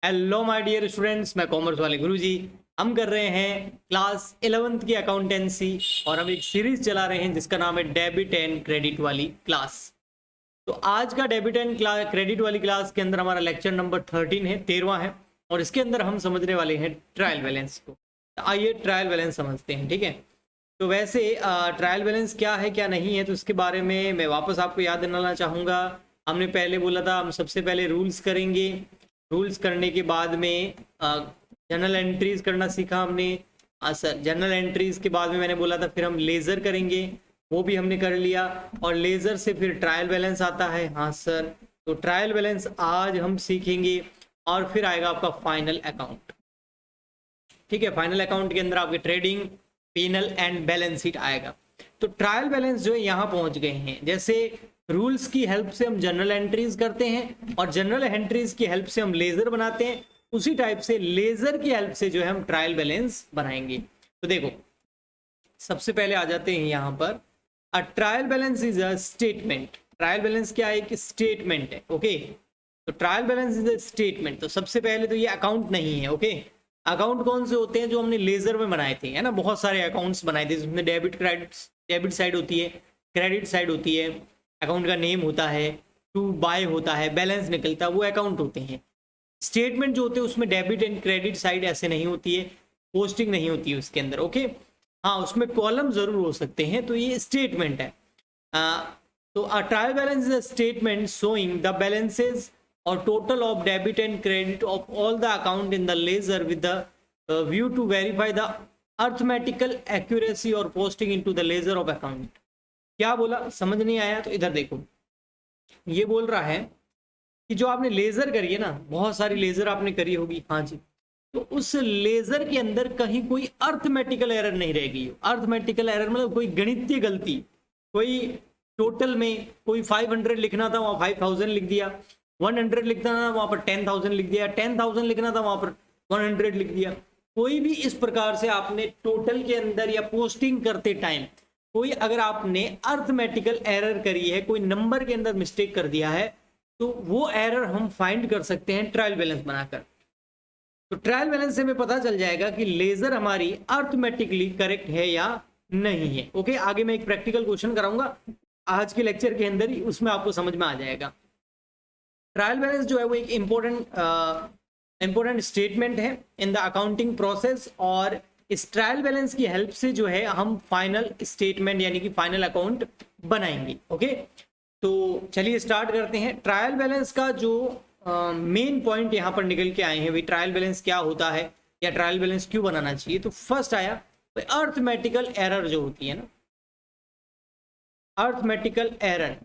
Hello my dear students, मैं commerce वाले गुरुजी। हम कर रहे हैं क्लास 11th की अकाउंटेंसी और हम एक सीरीज चला रहे हैं जिसका नाम है डेबिट एंड क्रेडिट वाली क्लास। तो आज का डेबिट एंड क्रेडिट वाली क्लास के अंदर हमारा लेक्चर नंबर 13 है, 13वां है। और इसके अंदर हम समझने वाले हैं ट्रायल बैलेंस को। तो आइए ट्रायल बैलेंस समझते हैं, ठीक है। तो वैसे ट्रायल बैलेंस क्या है क्या नहीं है, तो इसके बारे में मैं वापस आपको याद दिलाना चाहूँगा। हमने पहले बोला था हम सबसे पहले रूल्स करेंगे। रूल्स करने के बाद में जनरल एंट्रीज करना सीखा हमने। सर जनरल एंट्रीज के बाद में मैंने बोला था फिर हम लेज़र करेंगे, वो भी हमने कर लिया। और लेज़र से फिर ट्रायल बैलेंस आता है। हाँ सर, तो ट्रायल बैलेंस आज हम सीखेंगे और फिर आएगा आपका फाइनल अकाउंट, ठीक है। फाइनल अकाउंट के अंदर आपके trading, PnL and balance sheet आएगा। तो ट्रायल बैलेंस जो है यहाँ पहुंच गए हैं। जैसे रूल्स की हेल्प से हम जनरल एंट्रीज करते हैं और जनरल एंट्रीज की हेल्प से हम लेजर बनाते हैं, उसी टाइप से लेजर की हेल्प से जो है हम ट्रायल बैलेंस बनाएंगे। तो देखो सबसे पहले आ जाते हैं यहाँ पर। अ trial balance is a statement. Trial balance क्या है? एक स्टेटमेंट है, ओके। तो trial balance is a statement. तो सबसे पहले तो ये अकाउंट नहीं है, ओके। अकाउंट कौन से होते हैं? जो हमने लेजर में बनाए थे, है ना। बहुत सारे अकाउंट्स बनाए थे जिसमें डेबिट क्रेडिट, डेबिट साइड होती है, क्रेडिट साइड होती है, अकाउंट का नेम होता है, टू बाय होता है, बैलेंस निकलता है, वो अकाउंट होते हैं। स्टेटमेंट जो होते हैं उसमें डेबिट एंड क्रेडिट साइड ऐसे नहीं होती है, पोस्टिंग नहीं होती है उसके अंदर, ओके। हाँ, उसमें कॉलम जरूर हो सकते हैं, तो ये स्टेटमेंट है। तो a trial balance is a statement showing the balances और total of debit and credit of all the account in the ledger with the view to verify the arithmetical accuracy और posting into the ledger of account. क्या बोला, समझ नहीं आया? तो इधर देखो, ये बोल रहा है कि जो आपने लेजर करी है ना, बहुत सारी लेजर आपने करी होगी, हाँ जी। तो उस लेजर के अंदर कहीं कोई अर्थमेटिकल एरर नहीं रहेगी। अर्थमेटिकल एरर मतलब कोई गणितीय गलती, कोई टोटल में कोई 500 लिखना था वहां 5000 लिख दिया, 100 लिखना था वहां पर 10,000 लिख दिया, 10,000 लिखना था वहां पर 100 लिख दिया। कोई भी इस प्रकार से आपने टोटल के अंदर या पोस्टिंग करते टाइम कोई अगर आपने अर्थमेटिकल एरर करी है, कोई नंबर के अंदर मिस्टेक कर दिया है, तो वो एरर हम फाइंड कर सकते हैं ट्रायल बैलेंस बनाकर। तो ट्रायल बैलेंस से हमें पता चल जाएगा कि लेजर हमारी अर्थमेटिकली करेक्ट है या नहीं है, ओके। आगे मैं एक प्रैक्टिकल क्वेश्चन कराऊंगा आज के लेक्चर के अंदर ही, उसमें आपको समझ में आ जाएगा। ट्रायल बैलेंस जो है वो एक इंपॉर्टेंट स्टेटमेंट है इन द अकाउंटिंग प्रोसेस, और इस ट्रायल बैलेंस की हेल्प से जो है हम फाइनल स्टेटमेंट यानी कि फाइनल अकाउंट बनाएंगे, ओके। तो चलिए स्टार्ट करते हैं। ट्रायल बैलेंस का जो मेन पॉइंट यहाँ पर निकल के आए हैं, भाई ट्रायल बैलेंस क्या होता है या ट्रायल बैलेंस क्यों बनाना चाहिए। तो फर्स्ट आया अर्थमेटिकल एरर जो होती है ना, अर्थमेटिकल एरर।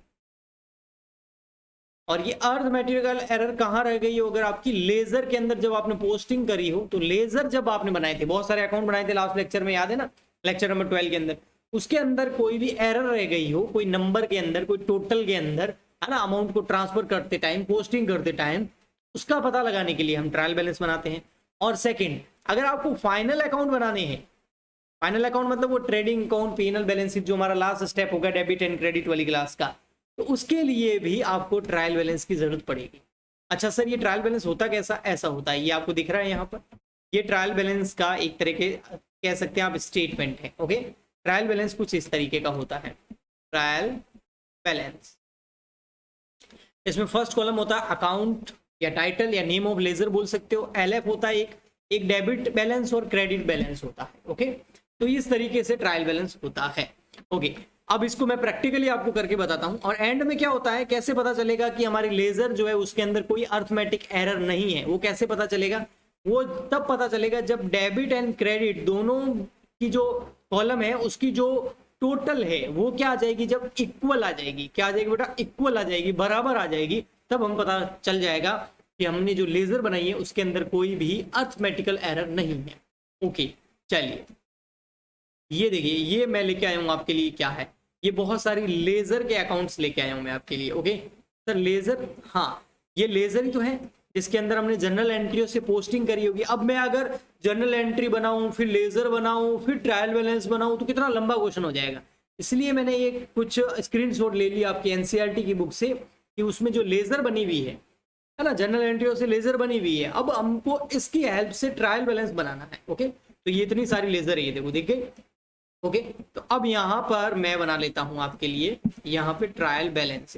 और ये अर्थमेटिकल एरर कहाँ रह गई हो? अगर आपकी लेजर के अंदर जब आपने पोस्टिंग करी हो, तो लेजर जब आपने बनाए थे, बहुत सारे अकाउंट बनाए थे लास्ट लेक्चर में, याद है ना, लेक्चर नंबर 12 के अंदर, उसके अंदर कोई भी एरर रह गई हो, कोई नंबर के अंदर, कोई टोटल के अंदर, है ना, अमाउंट को ट्रांसफर करते टाइम, पोस्टिंग करते टाइम, उसका पता लगाने के लिए हम ट्रायल बैलेंस बनाते हैं। और सेकेंड, अगर आपको फाइनल अकाउंट बनाने हैं, फाइनल अकाउंट मतलब वो trading account, PnL balance sheet, जो हमारा लास्ट स्टेप होगा डेबिट एंड क्रेडिट वाली क्लास का, तो उसके लिए भी आपको ट्रायल बैलेंस की जरूरत पड़ेगी। अच्छा सर, ये ट्रायल बैलेंस होता कैसा? ऐसा होता है, ये आपको दिख रहा है यहाँ पर, ये ट्रायल बैलेंस का एक तरह के कह सकते हैं आप स्टेटमेंट है, ओके। ट्रायल बैलेंस कुछ इस तरीके का होता है। ट्रायल बैलेंस, इसमें फर्स्ट कॉलम होता है अकाउंट या टाइटल या नेम ऑफ लेजर बोल सकते हो, LF होता है, एक डेबिट बैलेंस और क्रेडिट बैलेंस होता है, ओके। तो इस तरीके से ट्रायल बैलेंस होता है, ओके। अब इसको मैं प्रैक्टिकली आपको करके बताता हूं। और एंड में क्या होता है, कैसे पता चलेगा कि हमारी लेजर जो है उसके अंदर कोई अर्थमेटिक एरर नहीं है? वो कैसे पता चलेगा? वो तब पता चलेगा जब डेबिट एंड क्रेडिट दोनों की जो कॉलम है उसकी जो टोटल है वो क्या आ जाएगी, जब इक्वल आ जाएगी। क्या आ जाएगी बेटा? इक्वल आ जाएगी, बराबर आ जाएगी। तब हम पता चल जाएगा कि हमने जो लेजर बनाई है उसके अंदर कोई भी अर्थमेटिकल एरर नहीं है, ओके। चलिए ये देखिए, ये मैं लेके आया हूँ आपके लिए, क्या है ये, बहुत सारी लेजर के अकाउंट्स लेके आया हूँ मैं आपके लिए, ओके सर। लेजर, हाँ ये लेजर ही तो है जिसके अंदर हमने जनरल एंट्रियों से पोस्टिंग करी होगी। अब मैं अगर जनरल एंट्री बनाऊं, फिर लेजर बनाऊं, फिर ट्रायल बैलेंस बनाऊं, तो कितना लंबा क्वेश्चन हो जाएगा। इसलिए मैंने ये कुछ स्क्रीनशॉट ले लिया आपकी NCERT की बुक से, कि उसमें जो लेजर बनी हुई है है ना, जनरल एंट्रियों से लेजर बनी हुई है। अब हमको इसकी हेल्प से ट्रायल बैलेंस बनाना है। ओके, तो ये इतनी सारी लेजर है, ये देखो, देख गए। ओके, तो अब यहाँ पर मैं बना लेता हूँ आपके लिए यहाँ पे ट्रायल बैलेंस,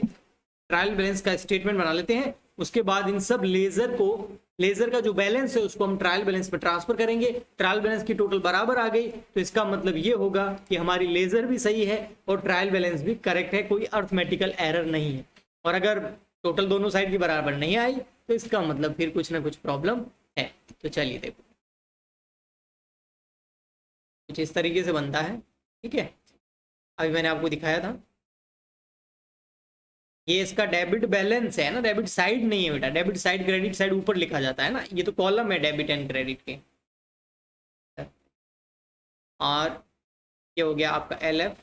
ट्रायल बैलेंस का स्टेटमेंट बना लेते हैं। उसके बाद इन सब लेजर को, लेजर का जो बैलेंस है उसको हम ट्रायल बैलेंस में ट्रांसफर करेंगे। ट्रायल बैलेंस की टोटल बराबर आ गई, तो इसका मतलब ये होगा कि हमारी लेजर भी सही है और ट्रायल बैलेंस भी करेक्ट है, कोई अर्थमेटिकल एरर नहीं है। और अगर टोटल दोनों साइड की बराबर नहीं आई तो इसका मतलब फिर कुछ ना कुछ प्रॉब्लम है। तो चलिए देखो, कुछ इस तरीके से बनता है। ठीक है, अभी मैंने आपको दिखाया था, ये इसका डेबिट बैलेंस है ना, डेबिट साइड नहीं है बेटा, डेबिट साइड क्रेडिट साइड ऊपर लिखा जाता है ना, ये तो कॉलम है डेबिट एंड क्रेडिट के। और ये हो गया आपका LF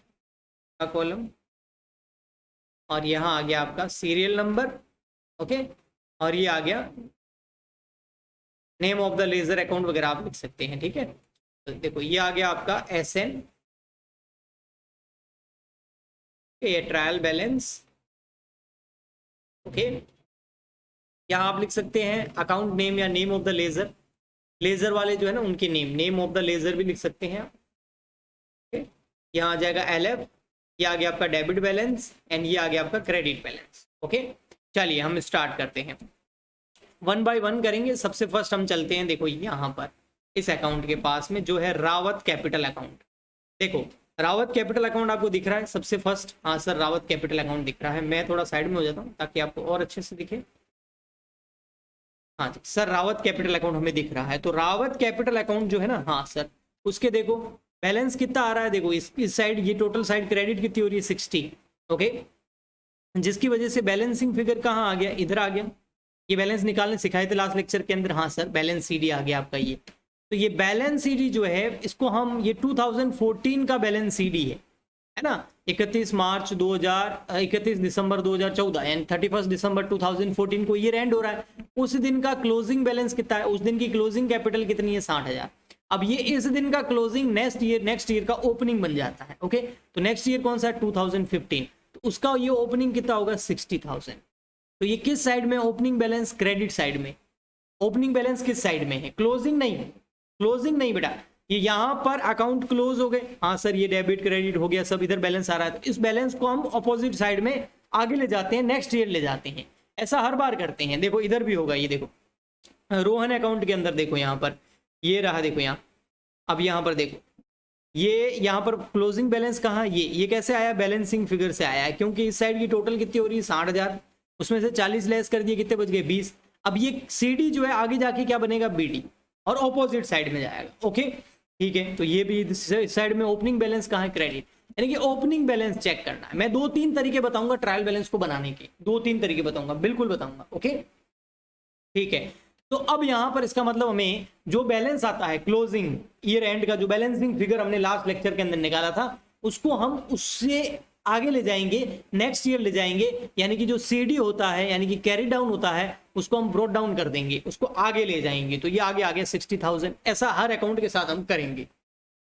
का कॉलम, और यहाँ आ गया आपका सीरियल नंबर। ओके, और ये आ गया name of the ledger account वगैरह आप लिख सकते हैं। ठीक है, तो देखो ये आ गया आपका SN, ये ट्रायल बैलेंस। ओके, यहाँ आप लिख सकते हैं अकाउंट नेम या name of the ledger, ledger वाले जो है ना उनके नेम ऑफ द लेजर भी लिख सकते हैं आप। ओके, यहाँ आ जाएगा LF, ये आ गया आपका डेबिट बैलेंस, एंड ये आ गया आपका क्रेडिट बैलेंस। ओके, चलिए हम स्टार्ट करते हैं, 1 बाय 1 करेंगे। सबसे फर्स्ट हम चलते हैं, देखो यहाँ पर इस अकाउंट के पास में जो है रावत कैपिटल अकाउंट। देखो रावत कैपिटल अकाउंट आपको दिख रहा है सबसे फर्स्ट? हाँ सर, रावत कैपिटल अकाउंट दिख रहा है। मैं थोड़ा साइड में हो जाता हूँ ताकि आपको और अच्छे से दिखे। हाँ जी सर, रावत कैपिटल अकाउंट हमें दिख रहा है। तो रावत कैपिटल अकाउंट जो है ना, हाँ सर, उसके देखो बैलेंस कितना आ रहा है। देखो इस साइड ये टोटल साइड क्रेडिट कितनी हो रही है, 60। ओके, जिसकी वजह से बैलेंसिंग फिगर कहाँ आ गया, इधर आ गया। ये बैलेंस निकालने सिखाए थे लास्ट लेक्चर के अंदर। हाँ सर, बैलेंस CD आ गया आपका ये। तो ये बैलेंस CD जो है इसको हम, ये 2014 का बैलेंस CD है ना, 31 मार्च 2000, 31 दिसंबर 2014 एंड 31 दिसंबर 2014 को ये एंड हो रहा है। उस दिन का क्लोजिंग बैलेंस कितना है, उस दिन की क्लोजिंग कैपिटल कितनी है, 60,000। अब ये इस दिन का क्लोजिंग नेक्स्ट ईयर का ओपनिंग बन जाता है। ओके, तो नेक्स्ट ईयर कौन सा है, 2015, तो उसका ये ओपनिंग कितना होगा, 60,000। तो ये किस साइड में ओपनिंग बैलेंस, क्रेडिट साइड में। ओपनिंग बैलेंस किस साइड में है, क्लोजिंग नहीं, क्लोजिंग नहीं बेटा, ये यहाँ पर अकाउंट क्लोज हो गए। हाँ सर, ये डेबिट क्रेडिट हो गया, सब इधर बैलेंस आ रहा है। तो इस बैलेंस को हम अपोजिट साइड में आगे ले जाते हैं, नेक्स्ट ईयर ले जाते हैं। ऐसा हर बार करते हैं। देखो इधर भी होगा, ये देखो रोहन अकाउंट के अंदर देखो यहाँ पर ये रहा, देखो यहाँ, अब यहाँ पर देखो ये यहाँ पर क्लोजिंग बैलेंस कहाँ, ये कैसे आया, बैलेंसिंग फिगर से आया है, क्योंकि इस साइड की टोटल कितनी हो रही है, 60,000, उसमें से 40 लेस कर दिए, कितने बच गए, 20। अब ये CD जो है आगे जाके क्या बनेगा, BD, और ऑपोजिट साइड में जाएगा। ओके, ठीक है, तो ये भी इस साइड में ओपनिंग बैलेंस कहाँ है, क्रेडिट, यानी कि ओपनिंग बैलेंस चेक करना है। मैं 2-3 तरीके बताऊंगा ट्रायल बैलेंस को बनाने के, 2-3 तरीके बताऊंगा, बिल्कुल बताऊंगा। ओके, ठीक है, तो अब यहाँ पर इसका मतलब हमें जो बैलेंस आता है क्लोजिंग ईयर एंड का, जो बैलेंसिंग फिगर हमने लास्ट लेक्चर के अंदर निकाला था, उसको हम उससे आगे ले जाएंगे, नेक्स्ट ईयर ले जाएंगे, यानी कि जो CD होता है, यानी कि कैरी डाउन होता है, उसको हम ब्रॉट डाउन कर देंगे, उसको आगे ले जाएंगे। तो ये आगे आ गया 60,000। ऐसा हर अकाउंट के साथ हम करेंगे।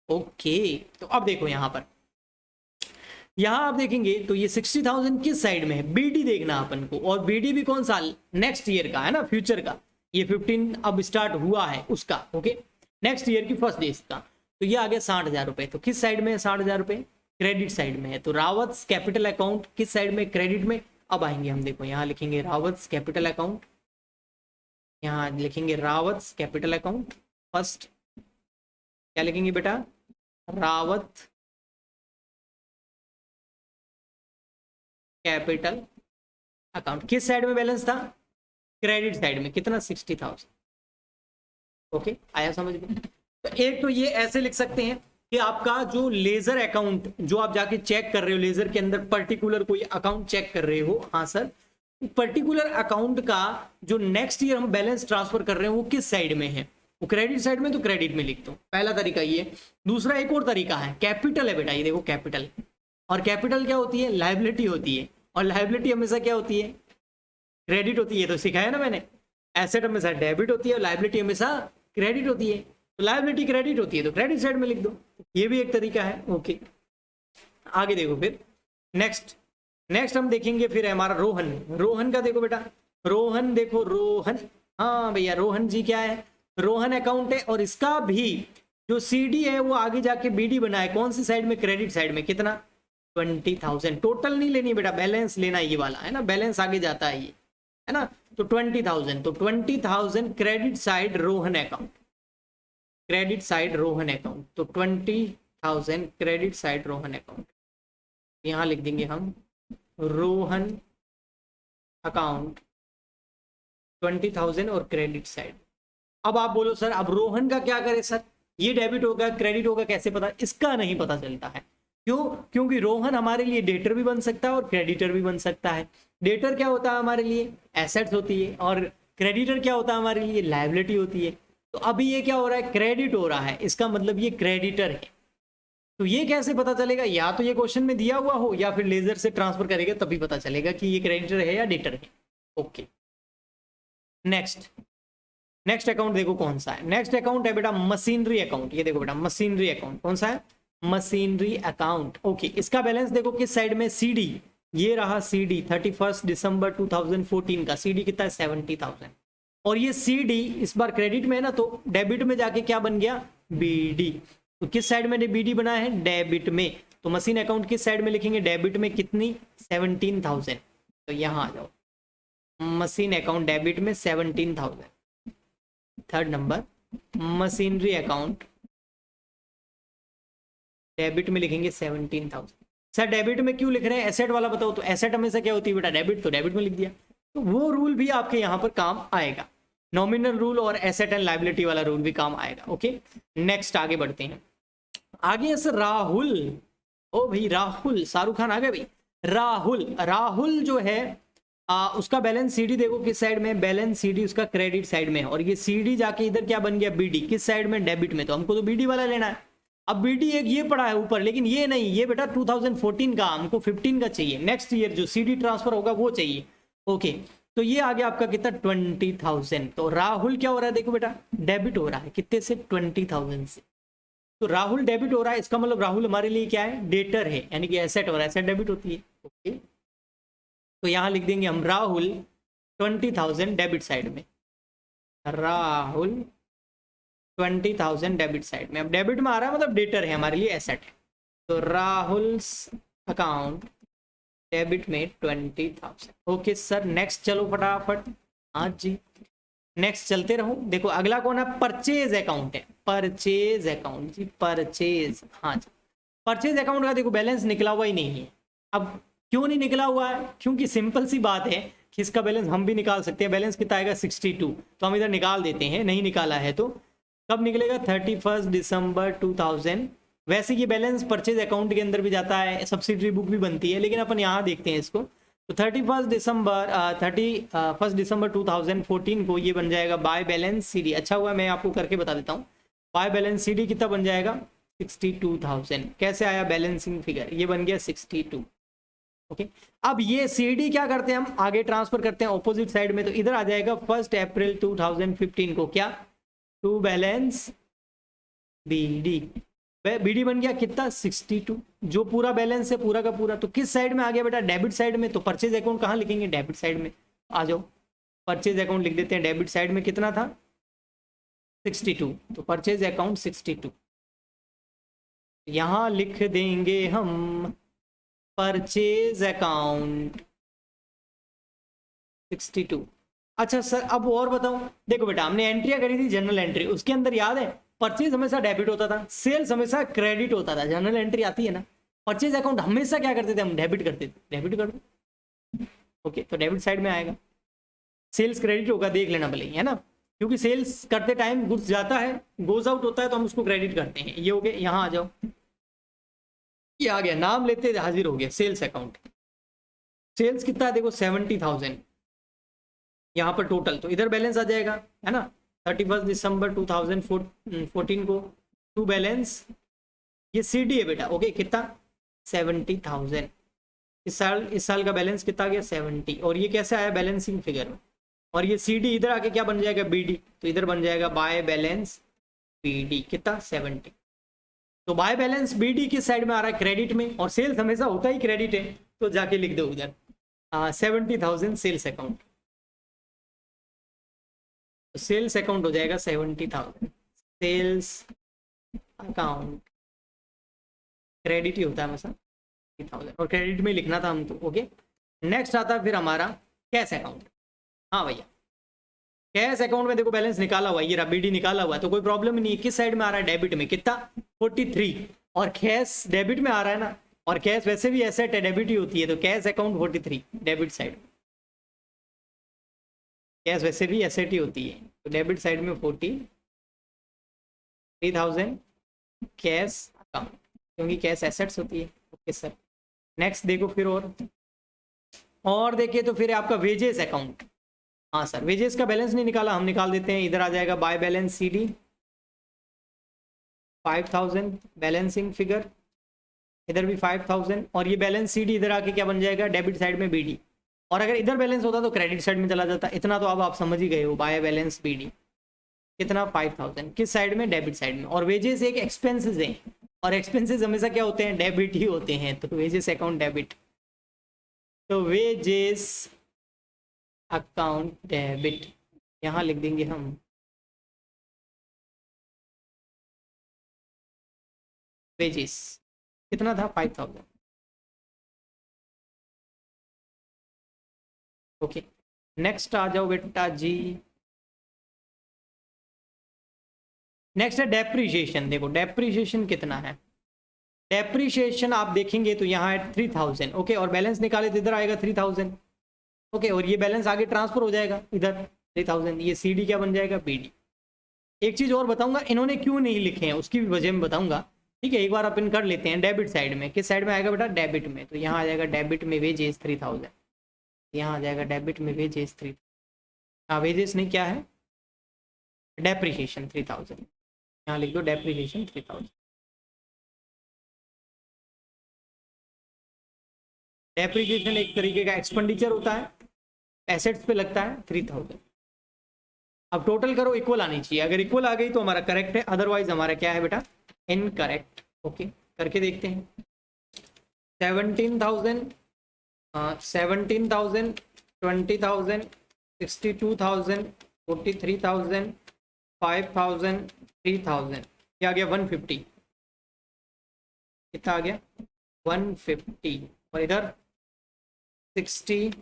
ओके, तो अब देखो यहाँ पर, यहाँ आप देखेंगे तो ये 60,000 किस साइड में है, BD देखना अपन को, और BD भी कौन सा, नेक्स्ट ईयर का है ना, फ्यूचर का। ये 15 अब स्टार्ट हुआ है उसका। ओके, नेक्स्ट ईयर की फर्स्ट डेज का। तो ये आ गया 60,000 रुपए। तो किस साइड में है 60,000 रुपए, क्रेडिट साइड में है। तो रावत कैपिटल अकाउंट किस साइड में, क्रेडिट में। अब आएंगे हम, देखो यहाँ लिखेंगे रावत कैपिटल अकाउंट, यहाँ लिखेंगे रावत कैपिटल अकाउंट फर्स्ट। क्या लिखेंगे बेटा, रावत कैपिटल अकाउंट। किस साइड में बैलेंस था, क्रेडिट साइड में। कितना, 60,000। ओके, आया समझ में। तो एक तो ये ऐसे लिख सकते हैं कि आपका जो लेजर अकाउंट जो आप जाके चेक कर रहे हो, लेजर के अंदर पर्टिकुलर कोई अकाउंट चेक कर रहे हो, हाँ सर, पर्टिकुलर अकाउंट का जो नेक्स्ट ईयर हम बैलेंस ट्रांसफर कर रहे हैं वो किस साइड में है, वो क्रेडिट साइड में, तो क्रेडिट में लिख दो। पहला तरीका ये। दूसरा एक और तरीका है, कैपिटल है बेटा, ये देखो कैपिटल, और कैपिटल क्या होती है, लायबिलिटी होती है, और लायबिलिटी हमेशा क्या होती है, क्रेडिट होती है। तो सिखाया ना मैंने, एसेट हमेशा डेबिट होती है और लायबिलिटी हमेशा क्रेडिट होती है। तो लायबिलिटी क्रेडिट होती है तो क्रेडिट साइड में लिख दो, ये भी एक तरीका है। ओके, आगे देखो फिर नेक्स्ट हम देखेंगे फिर है हमारा रोहन। रोहन का देखो बेटा, रोहन देखो रोहन, हाँ भैया रोहन जी क्या है, रोहन अकाउंट है और इसका भी जो सीडी है वो आगे जाके बीडी बना है, कौन सी साइड में, क्रेडिट साइड में। कितना 20,000। टोटल नहीं लेनी बेटा, बैलेंस लेना ये वाला है ना, बैलेंस आगे जाता है ये, है ना। तो 20,000, तो 20,000 credit side Rohan account, credit side Rohan account. तो 20,000 क्रेडिट साइड रोहन अकाउंट, यहाँ लिख देंगे हम रोहन अकाउंट 20,000 और क्रेडिट साइड। अब आप बोलो सर अब रोहन का क्या करे सर, ये डेबिट होगा क्रेडिट होगा कैसे पता, इसका नहीं पता चलता है। क्यों? क्योंकि रोहन हमारे लिए डेटर भी बन सकता है और क्रेडिटर भी बन सकता है। डेटर क्या होता है हमारे लिए, एसेट्स होती है, और क्रेडिटर क्या होता है हमारे लिए, लायबिलिटी होती है। तो अभी ये क्या हो रहा है, क्रेडिट हो रहा है, इसका मतलब ये क्रेडिटर है। तो ये कैसे पता चलेगा, या तो ये क्वेश्चन में दिया हुआ हो या फिर लेजर से ट्रांसफर करेगा तभी पता चलेगा कि ये क्रेडिटर है या डेटर है। ओके, नेक्स्ट अकाउंट देखो कौन सा है। नेक्स्ट अकाउंट है बेटा मशीनरी अकाउंट। ये देखो बेटा मशीनरी अकाउंट कौन सा है, मशीनरी अकाउंट। ओके, इसका बैलेंस देखो किस साइड में, सीडी, ये रहा सीडी 31 दिसंबर 2014 का सीडी कितना है 70,000। और ये सीडी इस बार क्रेडिट में है ना, तो डेबिट में जाके क्या बन गया, बीडी। तो किस साइड में बीडी बना है, डेबिट में। तो मशीन अकाउंट किस साइड में लिखेंगे, डेबिट में। कितनी 17,000। तो यहाँ आ जाओ, मशीन अकाउंट डेबिट में 17,000। Third number machinery account debit में लिखेंगे 17,000। सर डेबिट में क्यों लिख रहे हैं, एसेट वाला बताओ। तो एसेट हमेशा क्या होती है बेटा, डेबिट, तो डेबिट में लिख दिया। तो वो रूल भी आपके यहाँ पर काम आएगा, नॉमिनल रूल और एसेट एंड लायबिलिटी वाला रूल भी काम आएगा। ओके, नेक्स्ट आगे बढ़ते हैं। आगे है सर राहुल। ओ भाई राहुल, शाहरुख खान आ गए भाई। राहुल जो है उसका बैलेंस सीडी देखो किस साइड में, बैलेंस सीडी उसका क्रेडिट साइड में है, और ये सीडी जाके इधर क्या बन गया, बीडी। किस साइड में, डेबिट में। तो हमको तो बीडी वाला लेना है। अब बीडी एक ये पड़ा है ऊपर, लेकिन ये नहीं, ये बेटा 2014 का, हमको 15 का चाहिए। नेक्स्ट ईयर जो सीडी ट्रांसफर होगा वो चाहिए। ओके, तो ये आ गया आपका कितना 20,000। तो राहुल क्या हो रहा है, देखो बेटा डेबिट हो रहा है, कितने से 20,000 से। तो राहुल डेबिट हो रहा है, इसका मतलब राहुल हमारे लिए क्या है, डेटर है, यानी कि एसेट हो रहा है, एसेट डेबिट होती है। ओके, तो यहां लिख देंगे हम राहुल 20,000 डेबिट साइड में, राहुल 20,000 डेबिट साइड में। अब डेबिट में आ रहा है मतलब डेटर है, हमारे लिए एसेट है। तो राहुल अकाउंट डेबिट में 20,000। ओके सर, नेक्स्ट चलो फटाफट। हाँ जी, नेक्स्ट चलते रहो। देखो अगला कौन है, परचेज अकाउंट है, परचेज अकाउंट जी, परचेज। हाँ जी, परचेज अकाउंट का देखो बैलेंस निकला हुआ ही नहीं है। अब क्यों नहीं निकला हुआ है, क्योंकि सिंपल सी बात है कि इसका बैलेंस हम भी निकाल सकते हैं। बैलेंस कितना आएगा 62, तो हम इधर निकाल देते हैं। नहीं निकाला है तो कब निकलेगा, 31 दिसंबर 2000। वैसे ये बैलेंस परचेज अकाउंट के अंदर भी जाता है, सब्सिडरी बुक भी बनती है, लेकिन अपन यहाँ देखते हैं इसको। तो 31 दिसंबर 2014 को ये बन जाएगा बाय बैलेंस सीडी। अच्छा हुआ मैं आपको करके बता देता हूँ, बाय बैलेंस सीडी कितना बन जाएगा 62,000। कैसे आया बैलेंसिंग फिगर, ये बन गया 62। ओके, अब ये सीडी क्या करते हैं हम, आगे ट्रांसफर करते हैं ऑपोजिट साइड में। तो इधर आ जाएगा 1 अप्रैल 2015 को क्या, टू बैलेंस बीडी। बीडी बन गया कितना 62, जो पूरा बैलेंस है पूरा का पूरा। तो किस साइड में आ गया बेटा, डेबिट साइड में। तो परचेज अकाउंट कहाँ लिखेंगे, डेबिट साइड में। आ जाओ, परचेज अकाउंट लिख देते हैं, डेबिट साइड में कितना था 62। तो परचेज अकाउंट 62 यहां लिख देंगे हम, परचेज अकाउंट 62। अच्छा सर अब और बताऊं, देखो बेटा हमने एंट्रियां करी थी जनरल एंट्री, उसके अंदर याद है परचेज हमेशा डेबिट होता था, सेल्स हमेशा क्रेडिट होता था। जनरल एंट्री आती है ना, परचेज अकाउंट हमेशा क्या करते थे हम, डेबिट करते थे। डेबिट कर दो, ओके, तो डेबिट साइड में आएगा। सेल्स क्रेडिट होगा, देख लेना भले ही, है ना, क्योंकि सेल्स करते टाइम गुड्स जाता है, गोज आउट होता है, तो हम उसको क्रेडिट करते हैं। ये हो गया, यहाँ आ जाओ, ये आ गया, नाम लेते हाजिर हो गया सेल्स अकाउंट। सेल्स कितना है देखो 70,000 यहाँ पर टोटल। तो इधर बैलेंस आ जाएगा, है ना, 31 दिसंबर 2014 को टू बैलेंस, ये सीडी है बेटा। ओके, कितना 70,000। इस साल का बैलेंस कितना गया 70। और ये कैसे आया बैलेंसिंग फिगर में, और ये सीडी इधर आके क्या बन जाएगा बीडी। तो इधर बन जाएगा बाय बैलेंस बीडी, कितना 70। तो बाय बैलेंस बीडी किस साइड में आ रहा है, क्रेडिट में, और सेल्स हमेशा होता ही क्रेडिट है, तो जाके लिख दो उधर 70,000 सेल्स अकाउंट। तो सेल्स अकाउंट हो जाएगा 70,000। सेल्स अकाउंट क्रेडिट ही होता है हमेशा 30,000, और क्रेडिट में लिखना था हमको। ओके, नेक्स्ट आता है फिर हमारा कैश अकाउंट। हाँ भैया, कैश अकाउंट में देखो बैलेंस निकाला हुआ है, ये बीडी निकाला हुआ है, तो कोई प्रॉब्लम नहीं है। किस साइड में आ रहा है? डेबिट में। कितना? 43। और कैश डेबिट में आ रहा है ना, और कैश वैसे भी एसेट है, डेबिट ही होती है, तो cash account 43 debit side. Cash वैसे भी एसेट ही होती है, तो डेबिट साइड में 43,000 कैश अकाउंट, क्योंकि कैश एसेट्स होती है। ओके सर, नेक्स्ट देखो फिर और देखिए तो फिर आपका वेजेस अकाउंट। हाँ सर, वेजेस का बैलेंस नहीं निकाला, हम निकाल देते हैं। इधर आ जाएगा by balance CD 5,000 balancing figure, इधर भी 5,000, और ये बैलेंस सीडी इधर आके क्या बन जाएगा? डेबिट साइड में बीडी। और अगर इधर बैलेंस होता तो क्रेडिट साइड में चला जाता। इतना तो अब आप समझ ही गए हो। बाय बैलेंस बीडी कितना? 5,000 किस साइड में? डेबिट साइड में। और वेजेस एक एक्सपेंसेस है, और एक्सपेंसेस हमेशा क्या होते हैं? डेबिट ही होते हैं, तो वेजेस अकाउंट डेबिट। तो वेजेस अकाउंट डेबिट यहाँ लिख देंगे हम। वेजेस कितना था? 5,000। ओके, नेक्स्ट आ जाओ बेटा जी। नेक्स्ट है डेप्रीशिएशन। देखो डेप्रीशिएशन कितना है? डेप्रीशिएशन आप देखेंगे तो यहाँ है 3,000। ओके, और बैलेंस निकाले तो इधर आएगा 3,000। ओके, और ये बैलेंस आगे ट्रांसफर हो जाएगा इधर 3,000। ये सीडी क्या बन जाएगा? बीडी। एक चीज और बताऊंगा, इन्होंने क्यों नहीं लिखे हैं उसकी भी वजह में बताऊंगा। ठीक है, एक बार अपन कर लेते हैं। डेबिट साइड में किस साइड में आएगा बेटा? डेबिट में। तो यहाँ आ जाएगा डेबिट में वेजेस 3,000, यहाँ आ जाएगा डेबिट में वेजेस 3,000। हाँ, वेजेस नहीं, क्या है? डेप्रीशिएशन 3,000। यहाँ लिख दो डेप्रीशिएशन 3,000। डेप्रीशिएशन एक तरीके का एक्सपेंडिचर होता है, एसेट्स पे लगता है 3,000। अब टोटल करो, इक्वल आनी चाहिए। अगर इक्वल आ गई तो हमारा करेक्ट है, अदरवाइज हमारा क्या है बेटा? इनकरेक्ट। ओके, करके देखते हैं। 17,000, 17,000, 20,000, 62,000, 43,000, 5,000, 3,000, क्या आ गया? 150। कितना आ गया? 150। और इधर 60,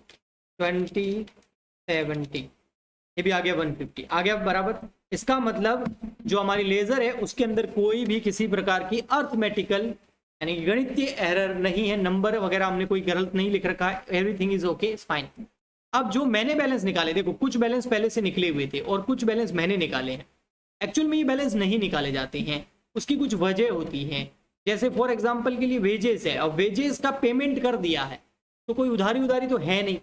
20, 70, ये भी आ गया 150। आ गया बराबर। इसका मतलब जो हमारी लेजर है उसके अंदर कोई भी किसी प्रकार की अर्थमेटिकल यानी गणितीय एरर नहीं है, नंबर वगैरह हमने कोई गलत नहीं लिख रखा है, everything is okay, is fine. अब जो मैंने बैलेंस निकाले, देखो कुछ बैलेंस पहले से निकले हुए थे और कुछ बैलेंस मैंने निकाले हैं। एक्चुअल में ये बैलेंस नहीं निकाले जाते हैं, उसकी कुछ वजह होती है। जैसे फॉर एग्जाम्पल के लिए वेजेस है, अब वेजेस का पेमेंट कर दिया है तो कोई उधारी तो है नहीं।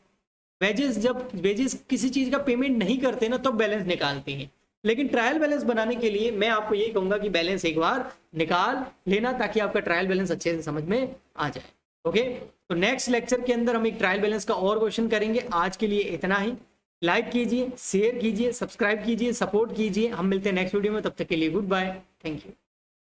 वेजेस, जब वेजेस किसी चीज का पेमेंट नहीं करते ना तब बैलेंस निकालते हैं। लेकिन ट्रायल बैलेंस बनाने के लिए मैं आपको यही कहूंगा कि बैलेंस एक बार निकाल लेना ताकि आपका ट्रायल बैलेंस अच्छे से समझ में आ जाए। ओके, तो नेक्स्ट लेक्चर के अंदर हम एक ट्रायल बैलेंस का और क्वेश्चन करेंगे। आज के लिए इतना ही। लाइक कीजिए, शेयर कीजिए, सब्सक्राइब कीजिए, सपोर्ट कीजिए। हम मिलते हैं नेक्स्ट वीडियो में, तब तक के लिए गुड बाय, थैंक यू।